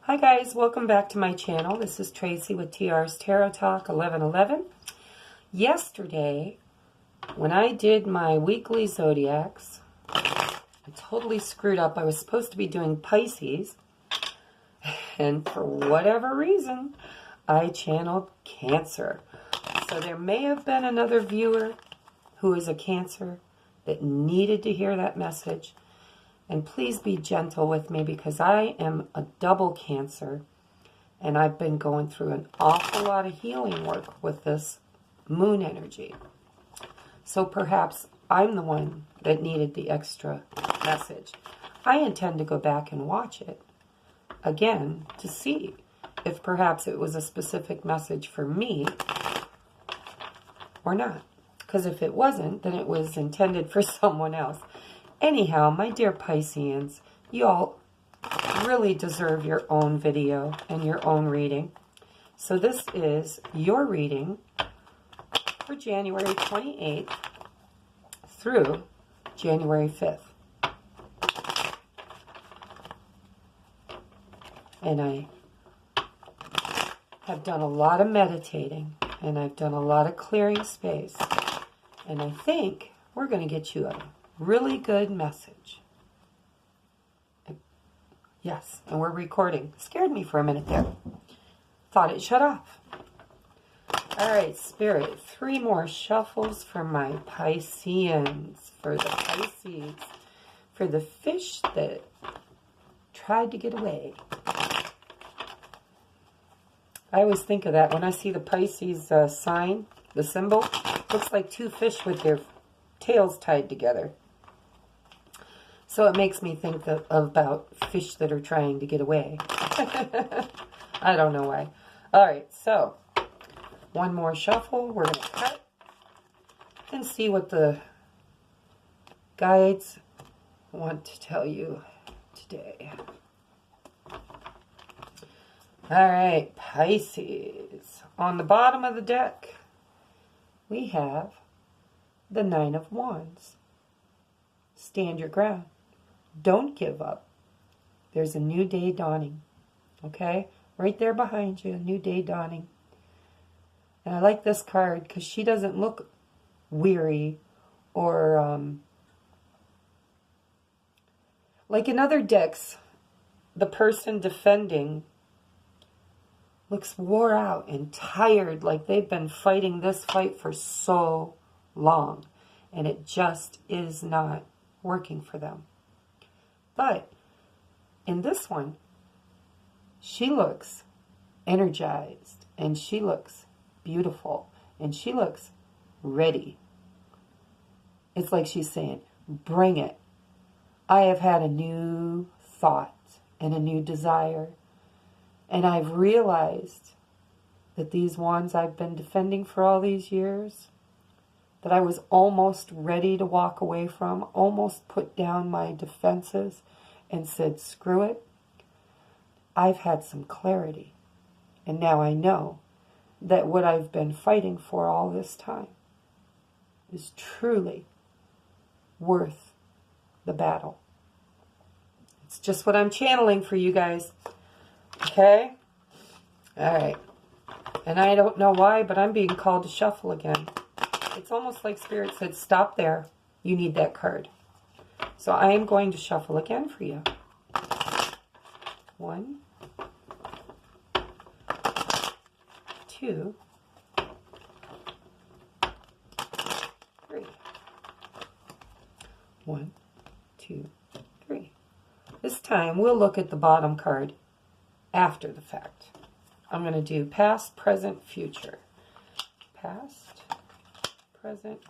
Hi guys, welcome back to my channel. This is Tracy with TR's Tarot Talk 1111. Yesterday, when I did my weekly zodiacs, I totally screwed up. I was supposed to be doing Pisces, and for whatever reason, I channeled Cancer. So there may have been another viewer who is a Cancer that needed to hear that message. And please be gentle with me because I am a double Cancer and I've been going through an awful lot of healing work with this moon energy. So perhaps I'm the one that needed the extra message. I intend to go back and watch it again to see if perhaps it was a specific message for me or not. Because if it wasn't, then it was intended for someone else. Anyhow, my dear Pisceans, you all really deserve your own video and your own reading. So this is your reading for January 28th through January 5th. And I have done a lot of meditating and I've done a lot of clearing space. And I think we're going to get you a really good message. Yes, and we're recording. Scared me for a minute there. Thought it shut off. Alright, Spirit, 3 more shuffles for my Pisceans. For the Pisces. For the fish that tried to get away. I always think of that when I see the Pisces sign, the symbol. Looks like 2 fish with their tails tied together. So it makes me think about fish that are trying to get away. I don't know why. All right, so 1 more shuffle. We're going to cut and see what the guides want to tell you today. All right, Pisces. On the bottom of the deck, we have the 9 of Wands. Stand your ground. Don't give up. There's a new day dawning. Okay? Right there behind you, a new day dawning. And I like this card because she doesn't look weary or like in other decks, the person defending looks wore out and tired, like they've been fighting this fight for so long. And it just is not working for them. But in this one, she looks energized and she looks beautiful and she looks ready. It's like she's saying, bring it. I have had a new thought and a new desire. And I've realized that these wands I've been defending for all these years, that I was almost ready to walk away from, almost put down my defenses and said, screw it. I've had some clarity. And now I know that what I've been fighting for all this time is truly worth the battle. It's just what I'm channeling for you guys. Okay? All right. And I don't know why, but I'm being called to shuffle again. It's almost like Spirit said, stop there. You need that card. So I am going to shuffle again for you. 1, 2, 3. 1, 2, 3. This time we'll look at the bottom card after the fact. I'm going to do past, present, future. Past, present,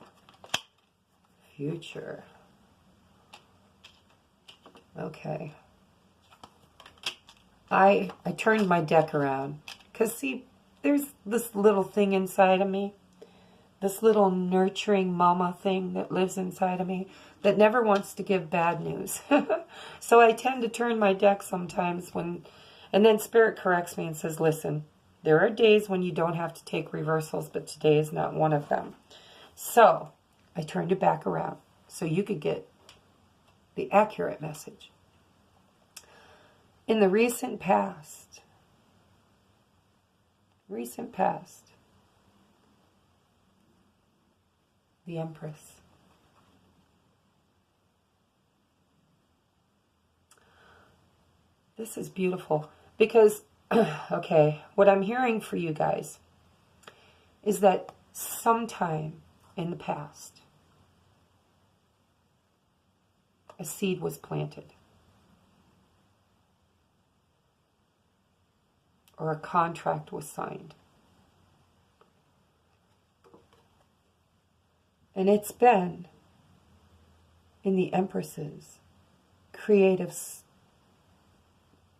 future. Okay. I turned my deck around because see, there's this little thing inside of me, this little nurturing mama thing that lives inside of me that never wants to give bad news. So I tend to turn my deck sometimes and then Spirit corrects me and says, listen, there are days when you don't have to take reversals, but today is not one of them. So I turned it back around so you could get the accurate message. In the recent past, recent past. The Empress. This is beautiful because, okay, what I'm hearing for you guys is that sometime in the past, a seed was planted. Or a contract was signed. And it's been in the Empress's creative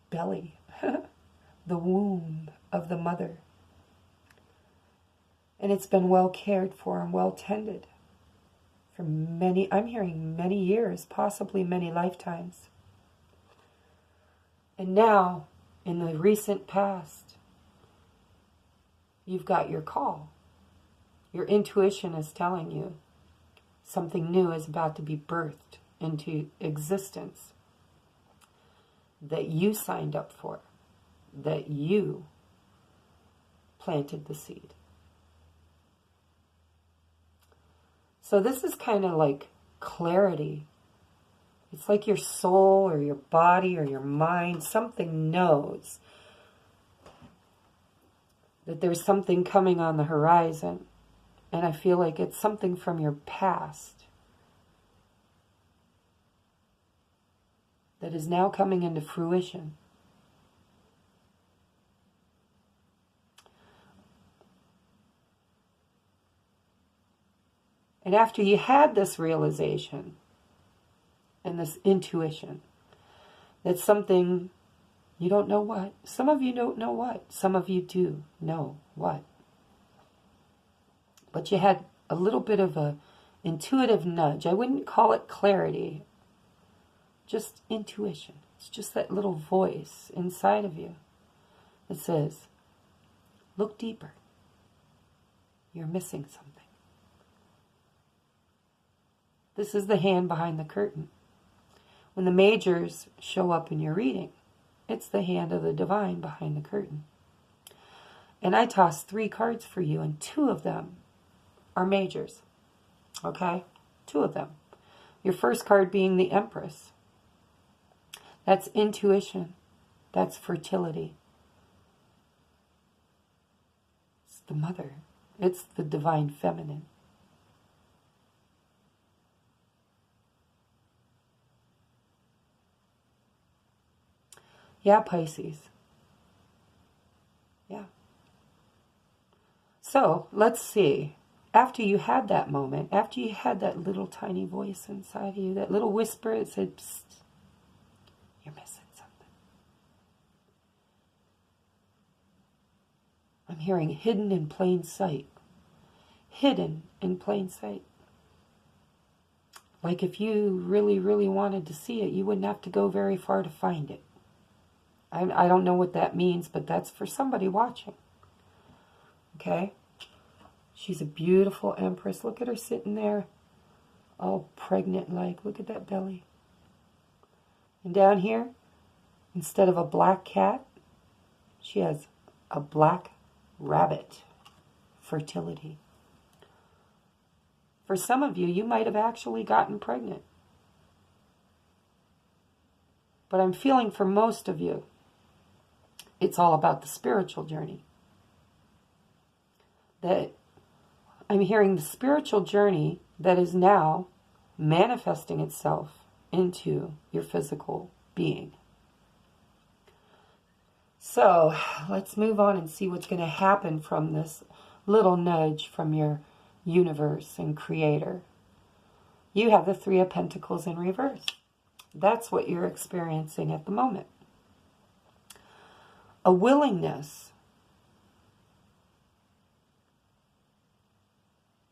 belly, the womb of the mother. And it's been well cared for and well tended for many, I'm hearing many years, possibly many lifetimes. And now, in the recent past, you've got your call. Your intuition is telling you something new is about to be birthed into existence that you signed up for, that you planted the seed. So this is kind of like clarity. It's like your soul or your body or your mind, something knows that there's something coming on the horizon. And I feel like it's something from your past that is now coming into fruition. And after you had this realization and this intuition, that something, you don't know what. Some of you don't know what. Some of you do know what. But you had a little bit of a intuitive nudge. I wouldn't call it clarity. Just intuition. It's just that little voice inside of you that says, look deeper. You're missing something. This is the hand behind the curtain. When the majors show up in your reading, it's the hand of the divine behind the curtain. And I tossed 3 cards for you, and 2 of them are majors. Okay? 2 of them. Your first card being the Empress. That's intuition. That's fertility. It's the mother. It's the divine feminine. Yeah, Pisces. Yeah. So, let's see. After you had that moment, after you had that little tiny voice inside of you, that little whisper that said, psst, you're missing something. I'm hearing hidden in plain sight. Hidden in plain sight. Like if you really, really wanted to see it, you wouldn't have to go very far to find it. I don't know what that means, but that's for somebody watching. Okay? She's a beautiful Empress. Look at her sitting there, all pregnant-like. Look at that belly. And down here, instead of a black cat, she has a black rabbit. Fertility. For some of you, you might have actually gotten pregnant. But I'm feeling for most of you, it's all about the spiritual journey. That I'm hearing the spiritual journey that is now manifesting itself into your physical being. So let's move on and see what's going to happen from this little nudge from your universe and creator. You have the 3 of Pentacles in reverse. That's what you're experiencing at the moment. A willingness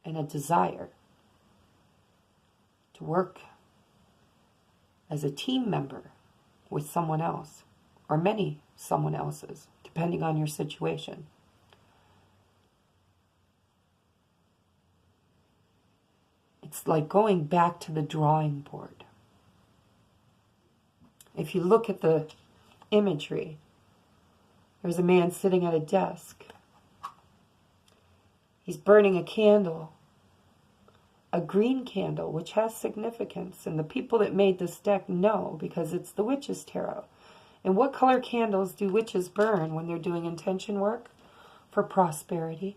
and a desire to work as a team member with someone else, or many someone else's, depending on your situation. It's like going back to the drawing board. If you look at the imagery, there's a man sitting at a desk, He's burning a candle, a green candle, which has significance. And the people that made this deck know, because it's the Witch's Tarot. And what color candles do witches burn when they're doing intention work? For prosperity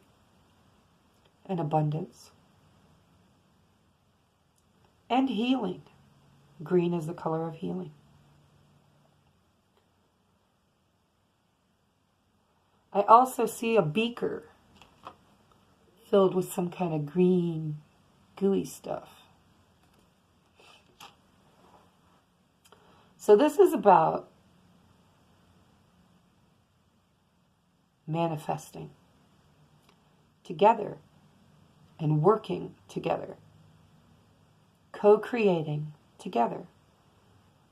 and abundance and healing. Green is the color of healing. I also see a beaker filled with some kind of green, gooey stuff. So this is about manifesting together and working together, co-creating together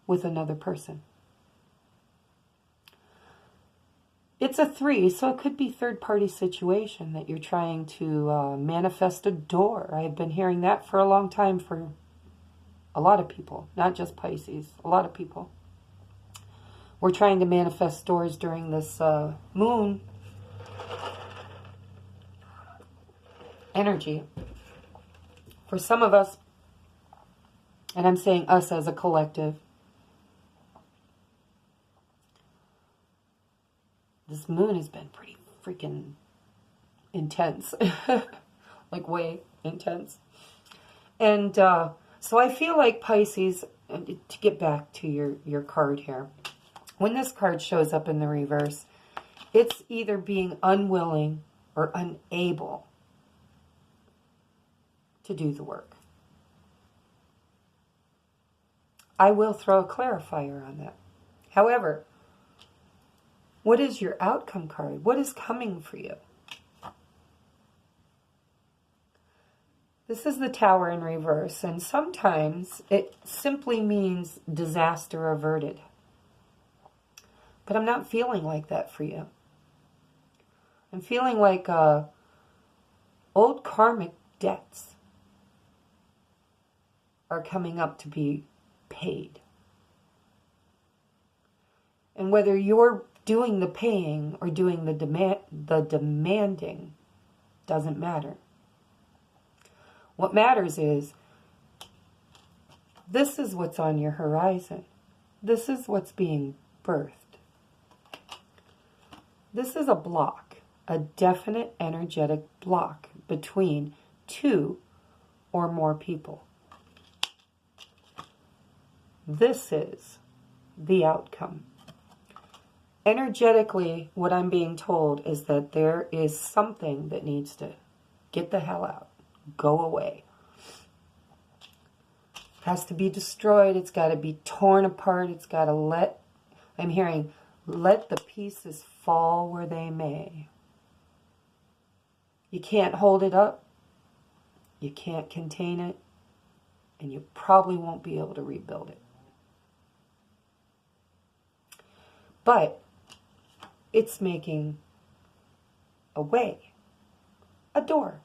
with another person. It's a 3, so it could be third-party situation that you're trying to manifest a door. I've been hearing that for a long time for a lot of people, not just Pisces, a lot of people. We're trying to manifest doors during this moon energy. For some of us, and I'm saying us as a collective, this moon has been pretty freaking intense. Like way intense. And so I feel like Pisces, to get back to your card here, when this card shows up in the reverse, it's either being unwilling or unable to do the work. I will throw a clarifier on that. However, what is your outcome card? What is coming for you? This is the Tower in reverse, and sometimes it simply means disaster averted. But I'm not feeling like that for you. I'm feeling like old karmic debts are coming up to be paid. And whether you're doing the paying or doing the demanding doesn't matter. What matters is this is what's on your horizon. This is what's being birthed. This is a block, a definite energetic block between 2 or more people. This is the outcome. Energetically, what I'm being told is that there is something that needs to get the hell out, go away. It has to be destroyed. It's got to be torn apart. It's got to I'm hearing, let the pieces fall where they may. You can't hold it up. You can't contain it. And you probably won't be able to rebuild it. But it's making a way, a door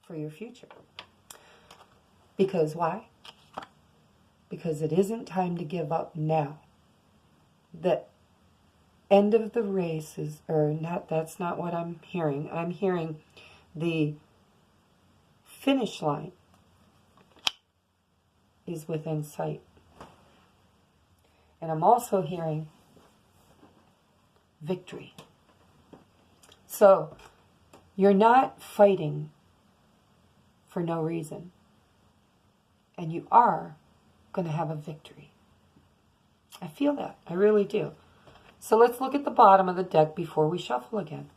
for your future. Because why? Because it isn't time to give up now. The end of the race is, or not, that's not what I'm hearing. I'm hearing the finish line is within sight. And I'm also hearing victory. So, you're not fighting for no reason. And you are going to have a victory. I feel that. I really do. So let's look at the bottom of the deck before we shuffle again.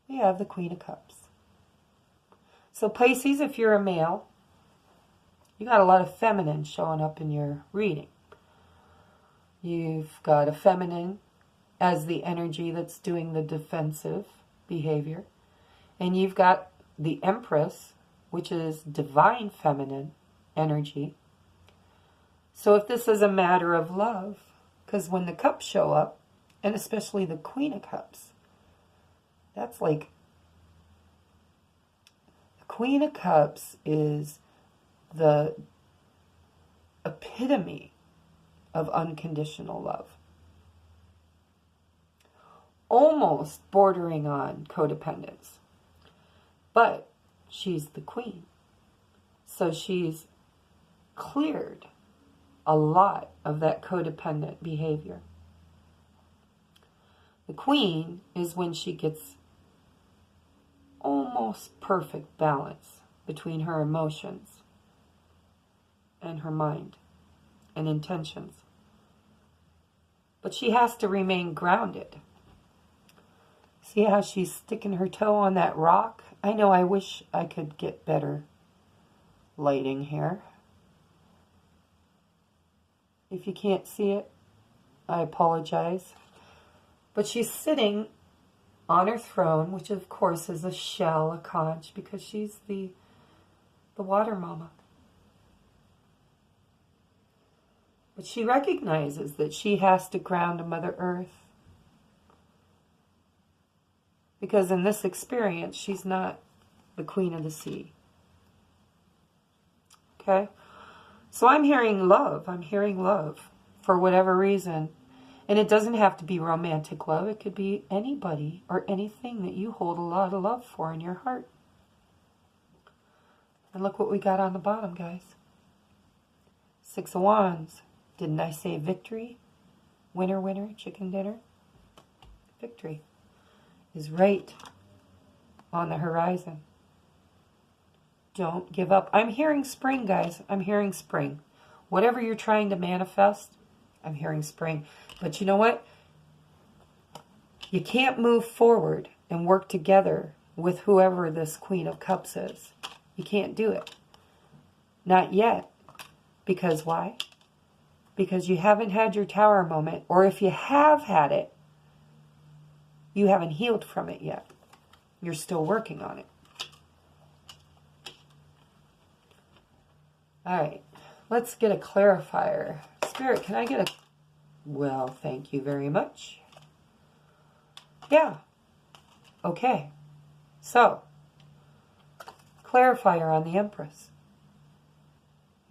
We have the Queen of Cups. So Pisces, if you're a male, you got a lot of feminine showing up in your reading. You've got a feminine as the energy that's doing the defensive behavior. And you've got the Empress, which is divine feminine energy. So if this is a matter of love, because when the cups show up, and especially the Queen of Cups, that's like, the Queen of Cups is the epitome of unconditional love. almost bordering on codependence. But she's the queen. So she's cleared a lot of that codependent behavior. The queen is when she gets almost perfect balance between her emotions and her mind and intentions. But she has to remain grounded. See how she's sticking her toe on that rock? I know, I wish I could get better lighting here. If you can't see it, I apologize. But she's sitting on her throne, which of course is a shell, a conch, because she's the water mama. But she recognizes that she has to ground Mother Earth. Because in this experience, she's not the queen of the sea. Okay? So I'm hearing love. I'm hearing love for whatever reason. And it doesn't have to be romantic love. It could be anybody or anything that you hold a lot of love for in your heart. And look what we got on the bottom, guys. 6 of Wands. Didn't I say victory? Winner, winner, chicken dinner. Victory is right on the horizon. Don't give up. I'm hearing spring, guys. I'm hearing spring. Whatever you're trying to manifest, I'm hearing spring. But you know what? You can't move forward and work together with whoever this Queen of Cups is. You can't do it. Not yet. Because why? Because you haven't had your tower moment. Or if you have had it, you haven't healed from it yet. You're still working on it. All right. Let's get a clarifier. Spirit, can I get a... Well, thank you very much. Yeah. Okay. So, clarifier on the Empress.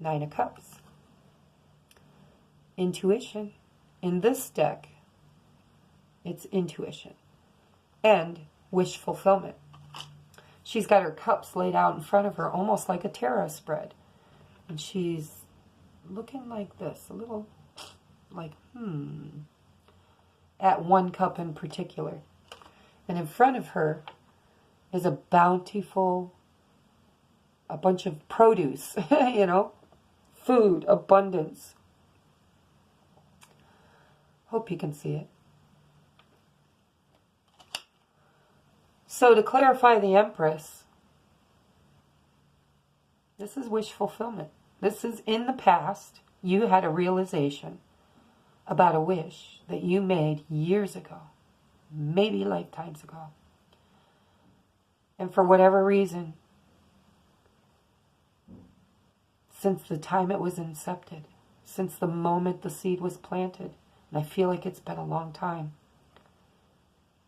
9 of Cups. Intuition. In this deck, it's intuition. And wish fulfillment. She's got her cups laid out in front of her, almost like a tarot spread. And she's looking like this, a little like, at one cup in particular. And in front of her is a bountiful, a bunch of produce, you know, food, abundance. Hope you can see it. So to clarify the Empress, this is wish fulfillment. This is in the past. You had a realization about a wish that you made years ago, maybe lifetimes ago. And for whatever reason, since the time it was incepted, since the moment the seed was planted, and I feel like it's been a long time,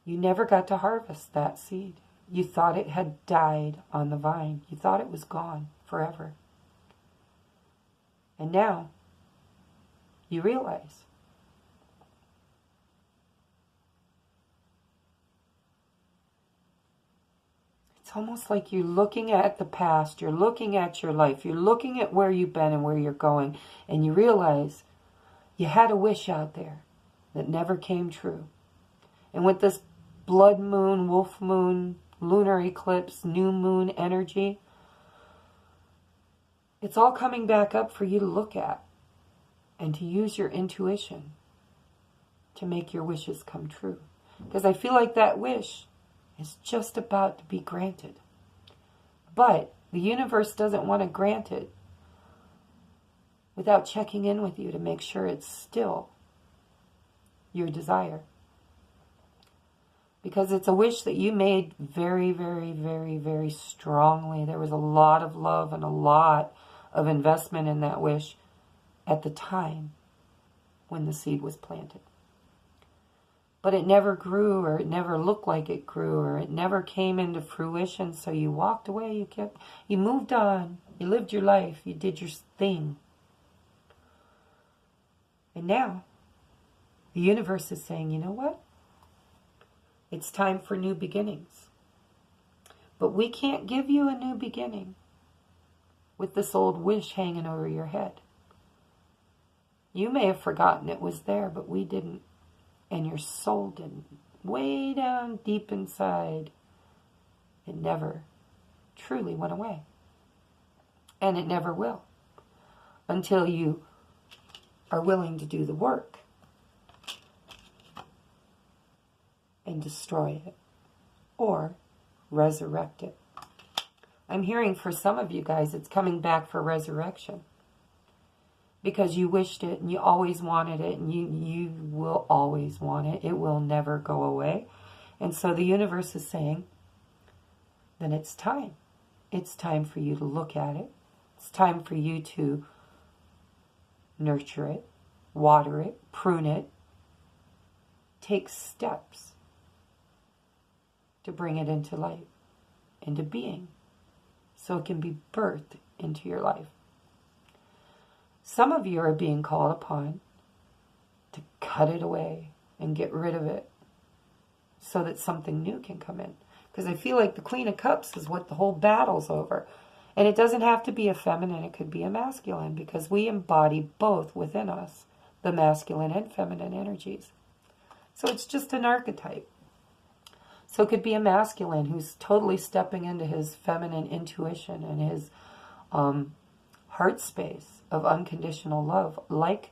you never got to harvest that seed. You thought it had died on the vine. You thought it was gone forever. And now, you realize it's almost like you're looking at the past, you're looking at your life, you're looking at where you've been and where you're going, and you realize you had a wish out there that never came true. And with this blood moon, wolf moon, lunar eclipse, new moon energy, it's all coming back up for you to look at and to use your intuition to make your wishes come true. Because I feel like that wish is just about to be granted. But the universe doesn't want to grant it without checking in with you to make sure it's still your desire. Because it's a wish that you made very, very, very, very strongly. There was a lot of love and a lot of investment in that wish at the time when the seed was planted. But it never grew, or it never looked like it grew, or it never came into fruition. So you walked away, you moved on, you lived your life, you did your thing. And now, the universe is saying, you know what? It's time for new beginnings. But we can't give you a new beginning with this old wish hanging over your head. You may have forgotten it was there, but we didn't. And your soul didn't. Way down deep inside, it never truly went away. And it never will. Until you are willing to do the work and destroy it or resurrect it. I'm hearing for some of you guys it's coming back for resurrection because you wished it and you always wanted it, and you will always want it. It will never go away. And so the universe is saying, then it's time. It's time for you to look at it. It's time for you to nurture it, water it, prune it, take steps to bring it into life, into being, so it can be birthed into your life. Some of you are being called upon to cut it away and get rid of it so that something new can come in. Because I feel like the Queen of Cups is what the whole battle's over. And it doesn't have to be a feminine, it could be a masculine, because we embody both within us, the masculine and feminine energies. So it's just an archetype. So it could be a masculine who's totally stepping into his feminine intuition and his heart space of unconditional love, like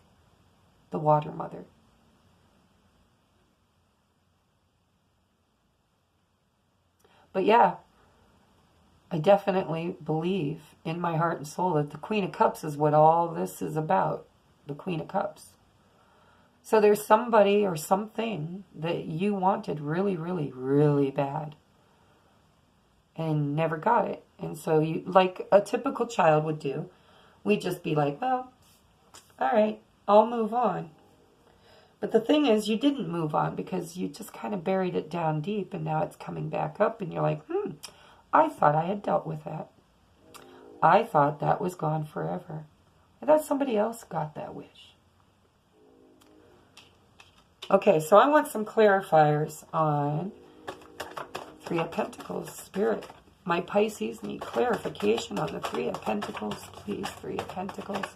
the Water Mother. But yeah, I definitely believe in my heart and soul that the Queen of Cups is what all this is about, the Queen of Cups. So there's somebody or something that you wanted really, really, really bad and never got it. And so you, like a typical child would do, we'd just be like, well, all right, I'll move on. But the thing is, you didn't move on because you just kind of buried it down deep, and now it's coming back up, and you're like, I thought I had dealt with that. I thought that was gone forever. I thought somebody else got that wish. Okay, so I want some clarifiers on Three of Pentacles, Spirit. My Pisces need clarification on the Three of Pentacles, please. Three of Pentacles.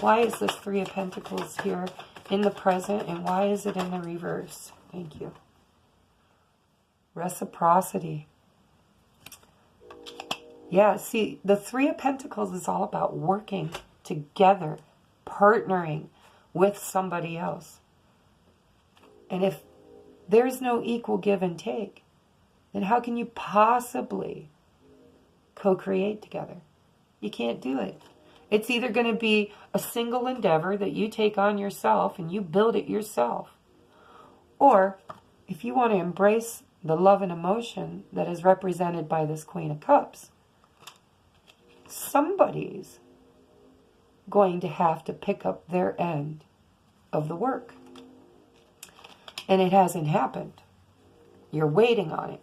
Why is this Three of Pentacles here in the present, and why is it in the reverse? Thank you. Reciprocity. Yeah, see, the Three of Pentacles is all about working together, partnering with somebody else. And if there's no equal give and take, then how can you possibly co-create together? You can't do it. It's either going to be a single endeavor that you take on yourself and you build it yourself. Or if you want to embrace the love and emotion that is represented by this Queen of Cups, somebody's going to have to pick up their end of the work. And it hasn't happened. You're waiting on it.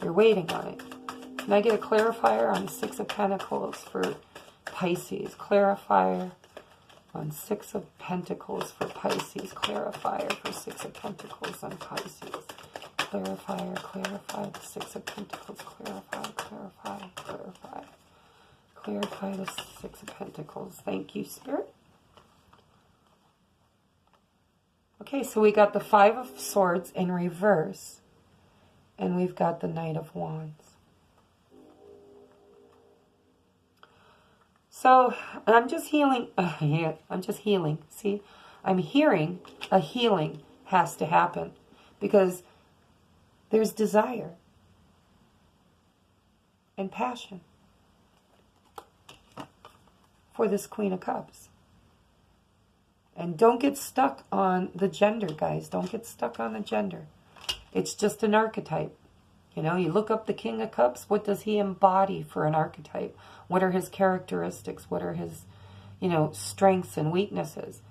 You're waiting on it. Can I get a clarifier on Six of Pentacles for Pisces? Clarifier on Six of Pentacles for Pisces. Clarifier for Six of Pentacles on Pisces. Clarifier, clarify the Six of Pentacles. Clarify, clarify, clarify. Clarify the Six of Pentacles. Thank you, Spirit. Okay, so we got the Five of Swords in reverse. And we've got the Knight of Wands. So, I'm just healing. I'm just healing. See, I'm hearing a healing has to happen. Because there's desire. And passion. For this Queen of Cups. And don't get stuck on the gender, guys. Don't get stuck on the gender. It's just an archetype. You know, you look up the King of Cups. What does he embody for an archetype? What are his characteristics? What are his, strengths and weaknesses?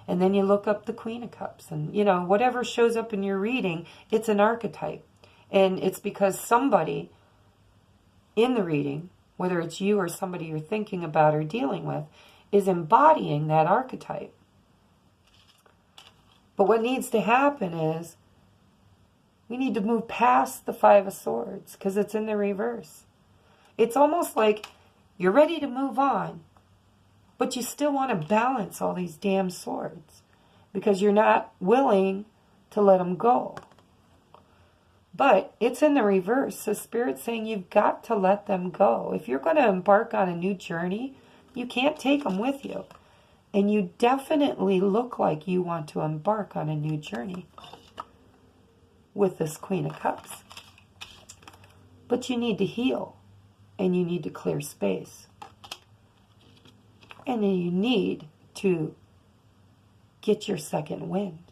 And then you look up the Queen of Cups. And, whatever shows up in your reading, it's an archetype. And it's because somebody in the reading, whether it's you or somebody you're thinking about or dealing with, is embodying that archetype. But what needs to happen is We need to move past the Five of Swords because it's in the reverse. It's almost like you're ready to move on, but you still want to balance all these damn swords because you're not willing to let them go. But it's in the reverse. So Spirit's saying you've got to let them go. If you're going to embark on a new journey, you can't take them with you. And you definitely look like you want to embark on a new journey with this Queen of Cups. But you need to heal. And you need to clear space. And then you need to get your second wind.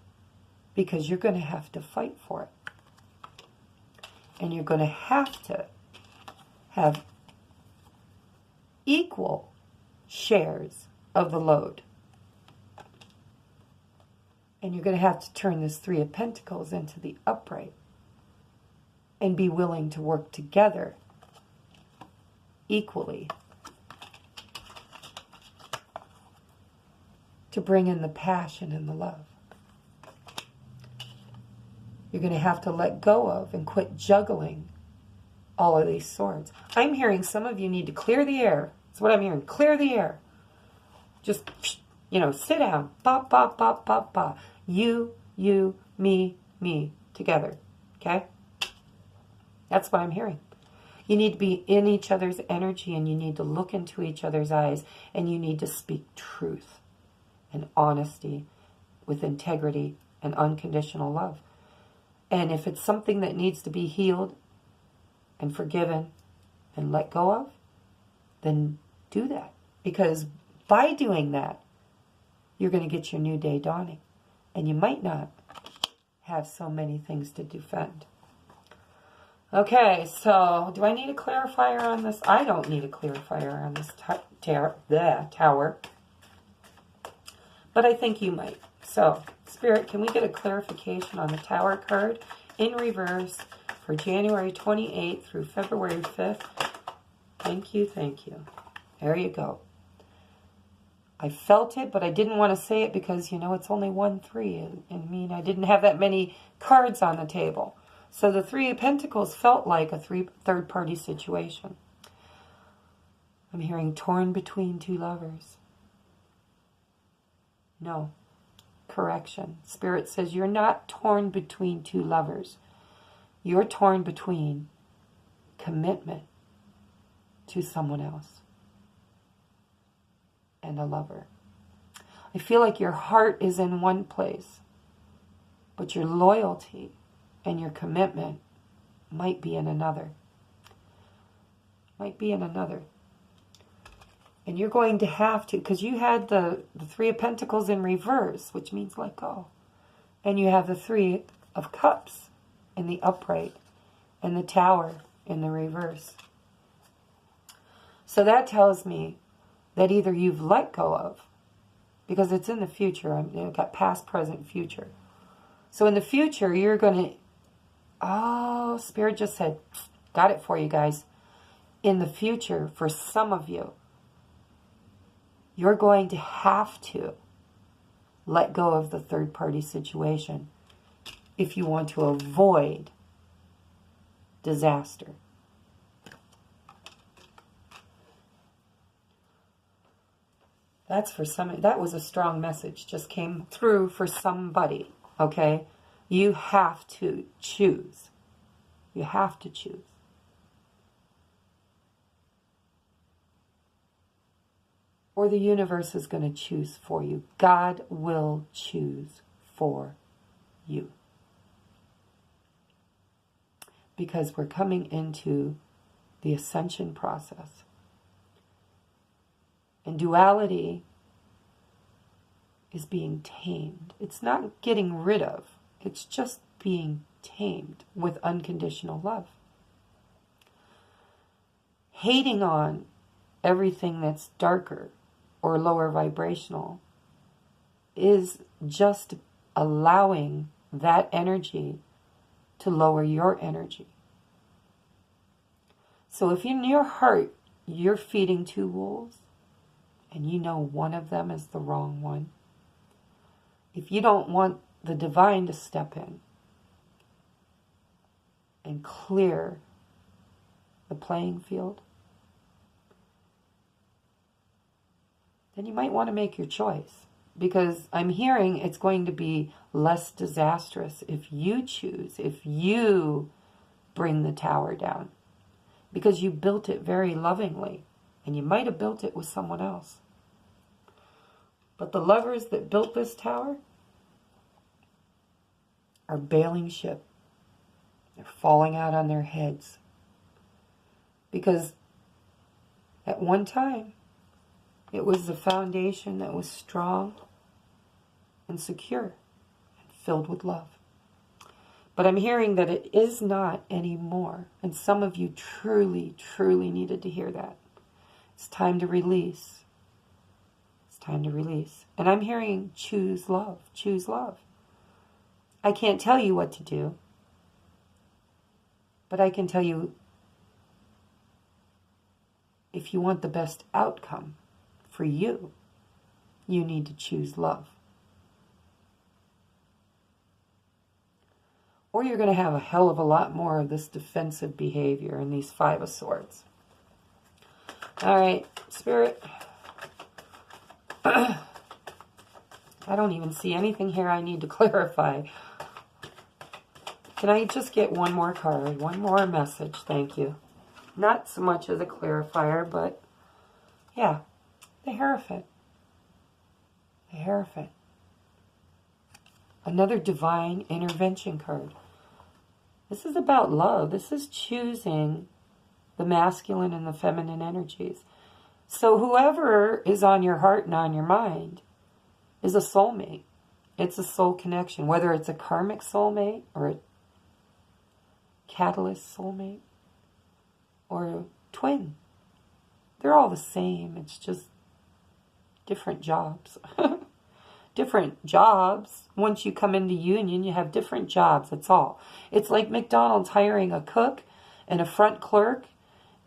Because you're going to have to fight for it. And you're going to have equal shares of the load. And you're going to have to turn this Three of Pentacles into the upright. And be willing to work together equally to bring in the passion and the love. You're going to have to let go of and quit juggling all of these swords. I'm hearing some of you need to clear the air. That's what I'm hearing. Clear the air. Just, sit down. Ba, ba, ba, ba, ba. You, me, together. Okay? That's what I'm hearing. You need to be in each other's energy, and you need to look into each other's eyes, and you need to speak truth and honesty with integrity and unconditional love. And if it's something that needs to be healed and forgiven and let go of, then do that. Because by doing that, you're going to get your new day dawning. And you might not have so many things to defend. Okay, so do I need a clarifier on this? I don't need a clarifier on this tower. But I think you might. So, Spirit, can we get a clarification on the Tower card in reverse for January 28th through February 5th? Thank you, thank you. There you go. I felt it, but I didn't want to say it because, it's only 1-3. And I didn't have that many cards on the table. So the Three of Pentacles felt like a third-party situation. I'm hearing torn between two lovers. No. Correction. Spirit says you're not torn between two lovers. You're torn between commitment to someone else and a lover. I feel like your heart is in one place, but your loyalty and your commitment might be in another. Might be in another. And you're going to have to, because you had the Three of Pentacles in reverse, which means let go. And you have the Three of Cups in the upright and the Tower in the reverse. So that tells me that either you've let go of, because it's in the future. I've got past, present, future. So in the future, you're going to, Spirit just said, got it for you guys. In the future, for some of you, you're going to have to let go of the third-party situation if you want to avoid disaster. That's for some. That was a strong message. Just came through for somebody. Okay? You have to choose. You have to choose. Or the universe is going to choose for you. God will choose for you. Because we're coming into the ascension process. And duality is being tamed. It's not getting rid of. It's just being tamed with unconditional love. Hating on everything that's darker or lower vibrational is just allowing that energy to lower your energy. So if in your heart you're feeding two wolves and you know one of them is the wrong one, if you don't want the divine to step in and clear the playing field, then you might want to make your choice. Because I'm hearing it's going to be less disastrous if you choose, if you bring the tower down. Because you built it very lovingly. And you might have built it with someone else. But the lovers that built this tower are bailing ship. They're falling out on their heads. Because at one time, it was the foundation that was strong and secure and filled with love. But I'm hearing that it is not anymore. And some of you truly, truly needed to hear that. It's time to release. It's time to release. And I'm hearing choose love. Choose love. I can't tell you what to do. But I can tell you, if you want the best outcome for you, you need to choose love. Or you're going to have a hell of a lot more of this defensive behavior and these Five of Swords. All right, Spirit. I don't even see anything here I need to clarify. Can I just get one more card, one more message? Thank you. Not so much as a clarifier, but yeah, the Hierophant. The Hierophant. Another divine intervention card. This is about love. This is choosing the masculine and the feminine energies. So whoever is on your heart and on your mind is a soulmate. It's a soul connection, whether it's a karmic soulmate or a catalyst soulmate or a twin. They're all the same. It's just different jobs. Different jobs. Once you come into union, you have different jobs. That's all. It's like McDonald's hiring a cook and a front clerk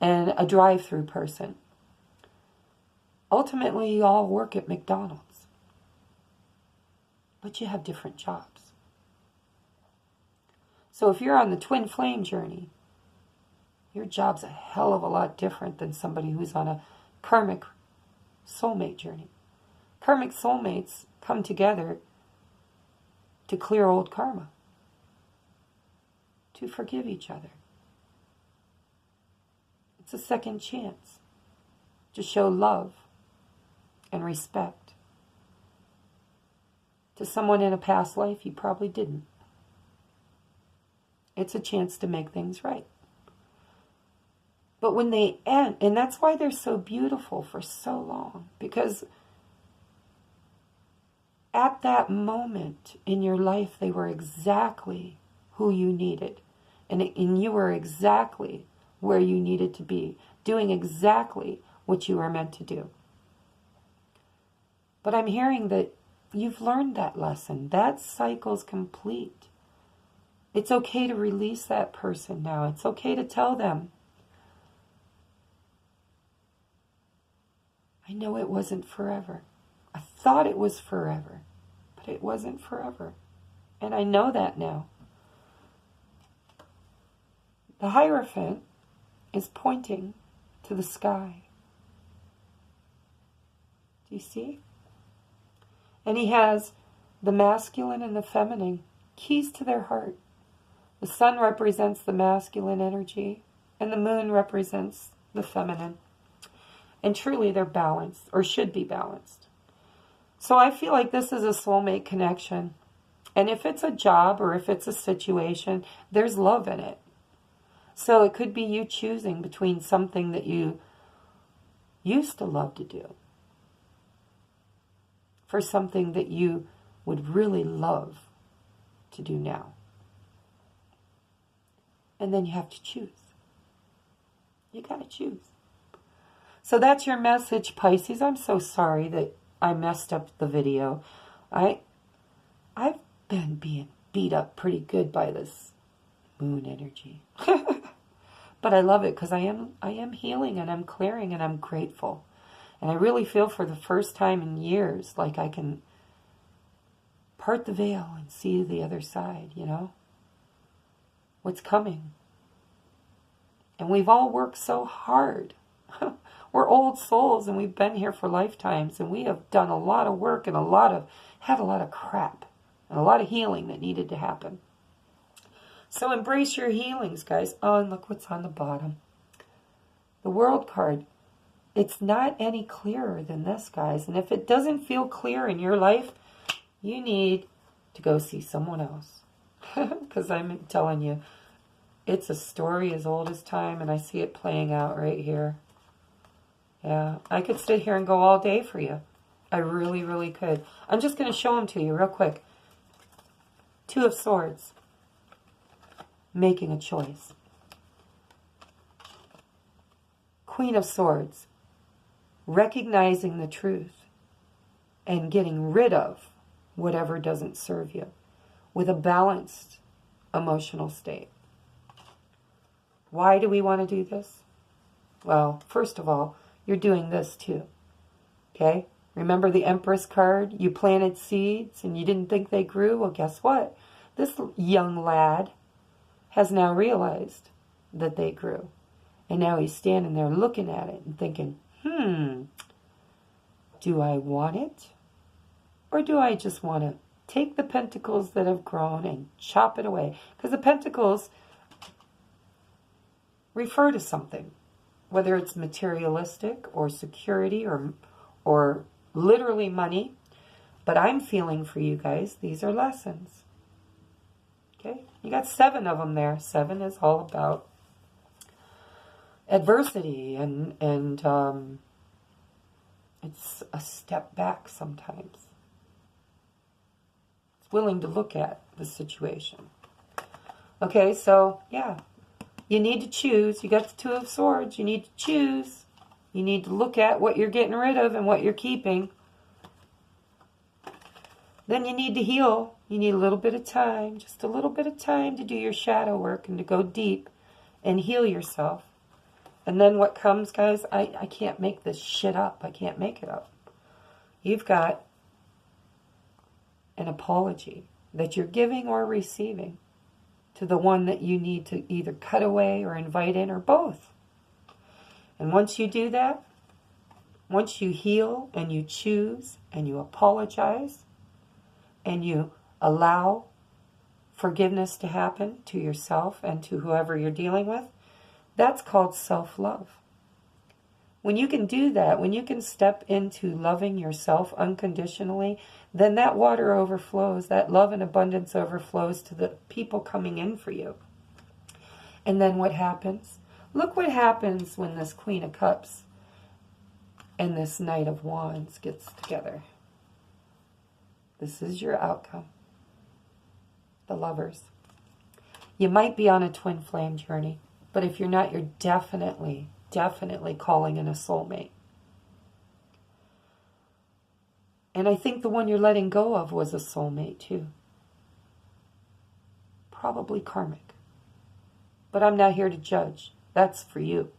and a drive-through person. Ultimately, you all work at McDonald's. But you have different jobs. So if you're on the twin flame journey, your job's a hell of a lot different than somebody who's on a karmic soulmate journey. Karmic soulmates come together to clear old karma, to forgive each other. It's a second chance to show love and respect to someone in a past life you probably didn't. It's a chance to make things right. But when they end, and that's why they're so beautiful for so long, because at that moment in your life, they were exactly who you needed. And you were exactly where you needed to be, doing exactly what you were meant to do. But I'm hearing that you've learned that lesson. That cycle's complete. It's okay to release that person now. It's okay to tell them, I know it wasn't forever. I thought it was forever, but it wasn't forever. And I know that now. The Hierophant is pointing to the sky. Do you see? And he has the masculine and the feminine keys to their heart. The sun represents the masculine energy, and the moon represents the feminine. And truly they're balanced, or should be balanced. So I feel like this is a soulmate connection. And if it's a job or if it's a situation, there's love in it. So it could be you choosing between something that you used to love to do for something that you would really love to do now. And then you have to choose. You got to choose. So that's your message, Pisces. I'm so sorry that I messed up the video. I've been being beat up pretty good by this moon energy. But I love it because I am healing and I'm clearing and I'm grateful. And I really feel for the first time in years like I can part the veil and see the other side, you know? What's coming. And we've all worked so hard. We're old souls and we've been here for lifetimes, and we have done a lot of work and had a lot of crap and a lot of healing that needed to happen. So embrace your healings, guys. Oh, and look what's on the bottom. The World card. It's not any clearer than this, guys. And if it doesn't feel clear in your life, you need to go see someone else. Because I'm telling you, it's a story as old as time, and I see it playing out right here. Yeah, I could sit here and go all day for you. I really, really could. I'm just going to show them to you real quick. Two of Swords. Making a choice. Queen of Swords. Recognizing the truth and getting rid of whatever doesn't serve you with a balanced emotional state. Why do we want to do this? Well, first of all, you're doing this too. Okay? Remember the Empress card? You planted seeds and you didn't think they grew? Well, guess what? This young lad has now realized that they grew. And now he's standing there looking at it and thinking, do I want it? Or do I just want to take the pentacles that have grown and chop it away? Because the pentacles refer to something, whether it's materialistic or security or literally money. But I'm feeling for you guys, these are lessons. Okay? You got 7 of them there. 7 is all about adversity and it's a step back sometimes. It's willing to look at the situation. Okay, so yeah, you need to choose. You got the Two of Swords. You need to choose. You need to look at what you're getting rid of and what you're keeping. Then you need to heal. You need a little bit of time, just a little bit of time to do your shadow work and to go deep and heal yourself. And then what comes, guys, I can't make this shit up. I can't make it up. You've got an apology that you're giving or receiving to the one that you need to either cut away or invite in or both. And once you do that, once you heal and you choose and you apologize and you allow forgiveness to happen to yourself and to whoever you're dealing with, that's called self-love. When you can do that, when you can step into loving yourself unconditionally, then that water overflows, that love and abundance overflows to the people coming in for you. And then what happens? Look what happens when this Queen of Cups and this Knight of Wands gets together. This is your outcome. The Lovers. You might be on a twin flame journey. But if you're not, you're definitely calling in a soulmate. And I think the one you're letting go of was a soulmate too. Probably karmic. But I'm not here to judge. That's for you.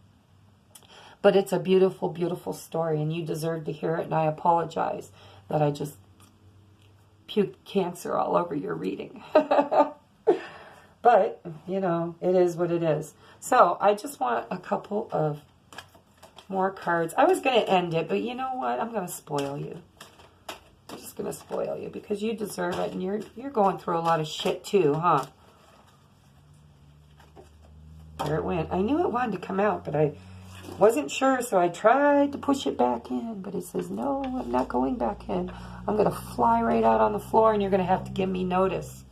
But it's a beautiful, beautiful story, and you deserve to hear it, and I apologize that I just puked cancer all over your reading. But, you know, it is what it is. So, I just want a couple of more cards. I was going to end it, but you know what? I'm going to spoil you. I'm just going to spoil you because you deserve it, and you're going through a lot of shit too, huh? There it went. I knew it wanted to come out, but I wasn't sure, so I tried to push it back in, but it says, no, I'm not going back in. I'm going to fly right out on the floor, and you're going to have to give me notice.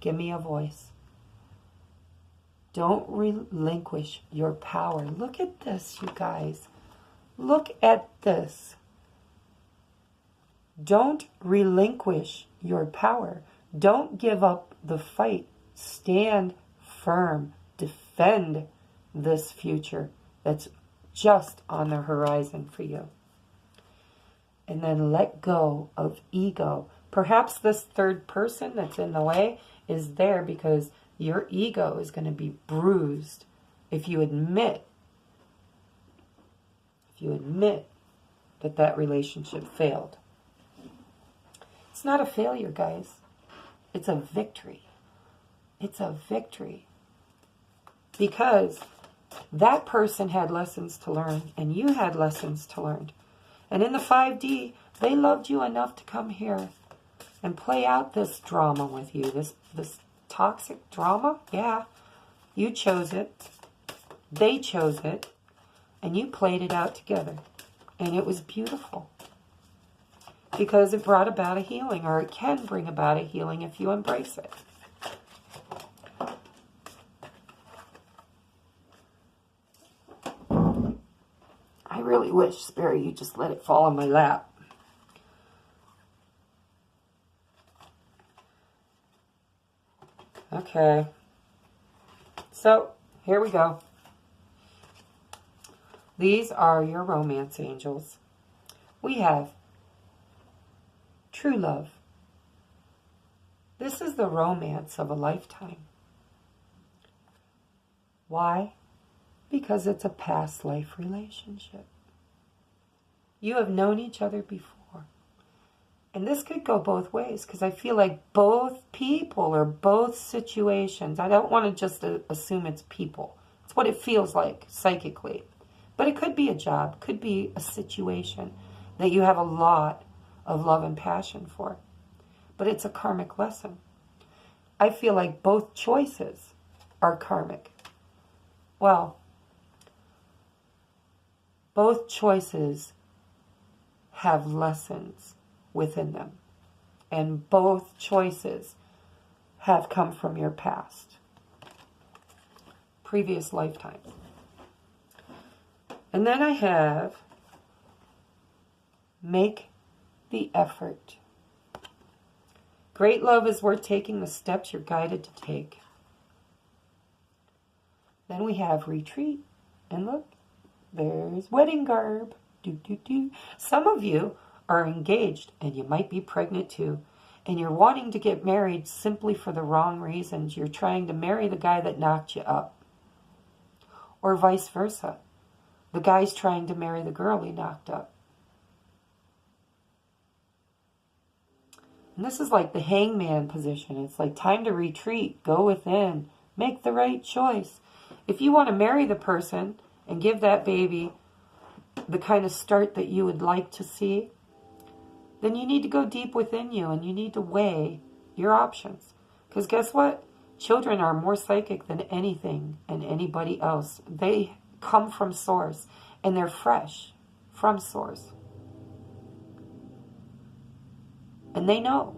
Give me a voice. Don't relinquish your power. Look at this, you guys. Look at this. Don't relinquish your power. Don't give up the fight. Stand firm. Defend this future that's just on the horizon for you. And then let go of ego. Perhaps this third person that's in the way is there because your ego is going to be bruised if you admit that that relationship failed. It's not a failure, guys. It's a victory. It's a victory. Because That person had lessons to learn, and you had lessons to learn. And in the 5D, they loved you enough to come here and play out this drama with you, this toxic drama. Yeah, you chose it. They chose it. And you played it out together. And it was beautiful. Because it brought about a healing, or it can bring about a healing if you embrace it. I really wish, Spirit, you just let it fall on my lap. Okay. So, here we go. These are your romance angels. We have true love. This is the romance of a lifetime. Why? Because it's a past life relationship. You have known each other before. And this could go both ways, because I feel like both people or both situations, I don't want to just assume it's people. It's what it feels like psychically. But it could be a job, could be a situation that you have a lot of love and passion for. But it's a karmic lesson. I feel like both choices are karmic. Well, both choices have lessons within them. And both choices have come from your past, previous lifetimes. And then I have make the effort. Great love is worth taking the steps you're guided to take. Then we have retreat. And look, there's wedding garb. Some of you are engaged, and you might be pregnant too. And you're wanting to get married simply for the wrong reasons. You're trying to marry the guy that knocked you up. Or vice versa. The guy's trying to marry the girl he knocked up. And this is like the hangman position. It's like time to retreat, go within, make the right choice. If you want to marry the person and give that baby the kind of start that you would like to see, then you need to go deep within you and you need to weigh your options. Because guess what? Children are more psychic than anything and anybody else. They come from source and they're fresh from source. And they know.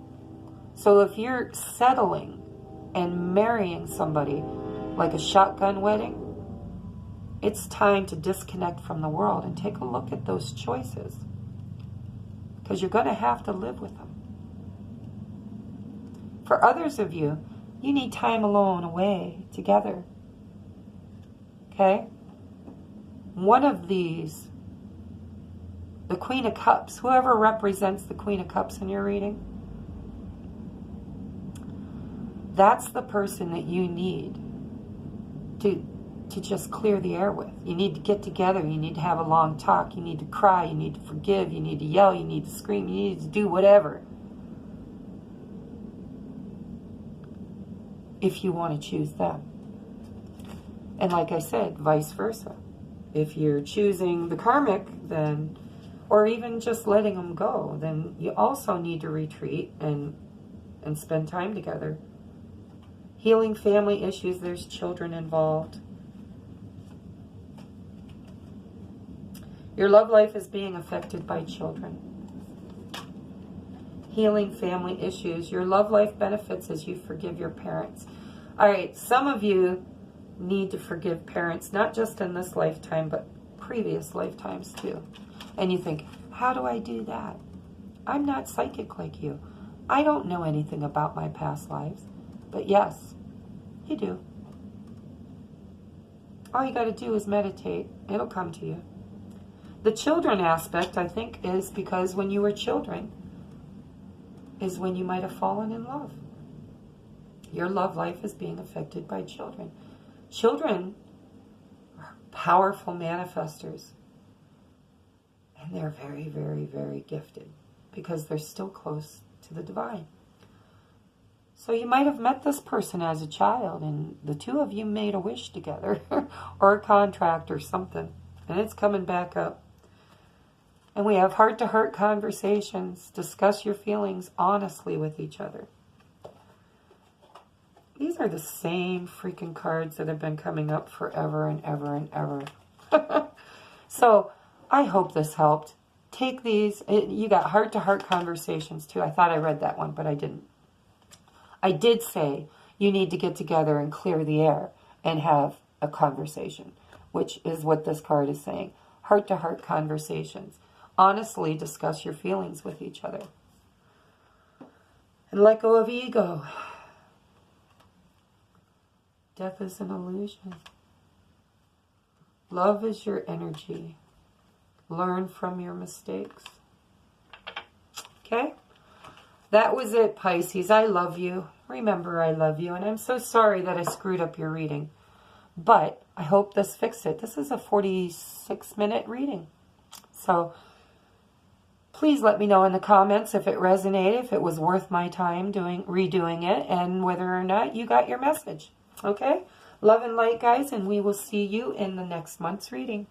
So if you're settling and marrying somebody like a shotgun wedding, it's time to disconnect from the world and take a look at those choices. Because you're going to have to live with them. For others of you, you need time alone, away, together. Okay? One of these, the Queen of Cups, whoever represents the Queen of Cups in your reading, that's the person that you need to just clear the air with. You need to get together. You need to have a long talk. You need to cry. You need to forgive. You need to yell. You need to scream. You need to do whatever. If you want to choose them. And like I said, vice versa. If you're choosing the karmic, then, or even just letting them go, then you also need to retreat and spend time together. Healing family issues, there's children involved. Your love life is being affected by children. Healing family issues. Your love life benefits as you forgive your parents. All right, some of you need to forgive parents, not just in this lifetime, but previous lifetimes too. And you think, how do I do that? I'm not psychic like you. I don't know anything about my past lives. But yes, you do. All you got to do is meditate. It'll come to you. The children aspect, I think, is because when you were children is when you might have fallen in love. Your love life is being affected by children. Children are powerful manifestors. And they're very, very, very gifted because they're still close to the divine. So you might have met this person as a child and the two of you made a wish together or a contract or something. And it's coming back up. And we have heart-to-heart conversations. Discuss your feelings honestly with each other. These are the same freaking cards that have been coming up forever and ever and ever. So I hope this helped. Take these. You got heart-to-heart conversations too. I thought I read that one, but I didn't. I did say you need to get together and clear the air and have a conversation, which is what this card is saying. Heart-to-heart conversations. Honestly discuss your feelings with each other. And let go of ego. Death is an illusion. Love is your energy. Learn from your mistakes. Okay? That was it, Pisces. I love you. Remember, I love you. And I'm so sorry that I screwed up your reading. But I hope this fixed it. This is a 46-minute reading. So please let me know in the comments if it resonated, if it was worth my time redoing it, and whether or not you got your message. Okay? Love and light, guys, and we will see you in the next month's reading.